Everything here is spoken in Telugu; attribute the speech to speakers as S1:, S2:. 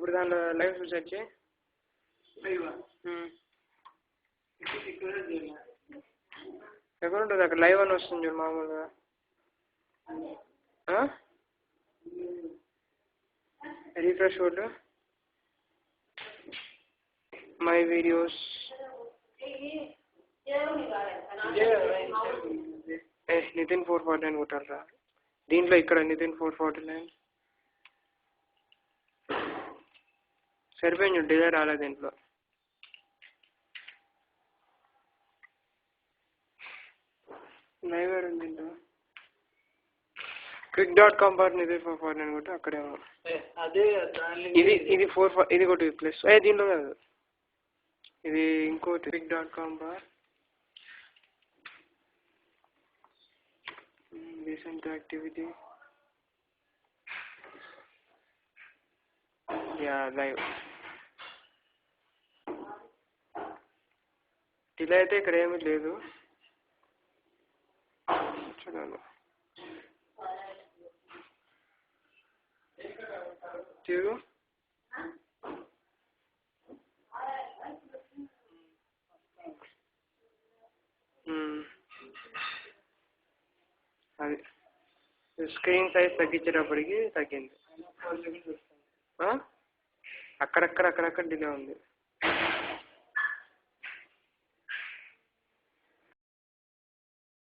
S1: ఇప్పుడు దాంట్లో లైవ్ సెర్చ్ చేయి. ఎక్కడ ఉంటుంది అక్కడ లైవ్ అని వస్తుంది చూడు మామూలుగా. రీఫ్రెష్ కొట్టు. My videos. నితిన్ 449 కొట్టాలరా దీంట్లో. ఇక్కడ నితిన్ 449 సరిపోయింది. డిలే రాలేదు దీంట్లో. లైవ్ ఉంది దీంట్లో. quick.com నితిన్ 449 కొట్టి అక్కడేమో. ఇది 4 ఇది కొట్టి ప్లస్. దీంట్లో కాదు, ఇది ఇంకోటి. quick.com recent activity. Yeah live. Delay అయితే ఇక్కడ ఏమీ లేదు చూడాలి. తిరుగు. అది స్క్రీన్ సైజ్ తగ్గించేటప్పటికి తగ్గింది. అక్కడక్కడ డిలే ఉంది.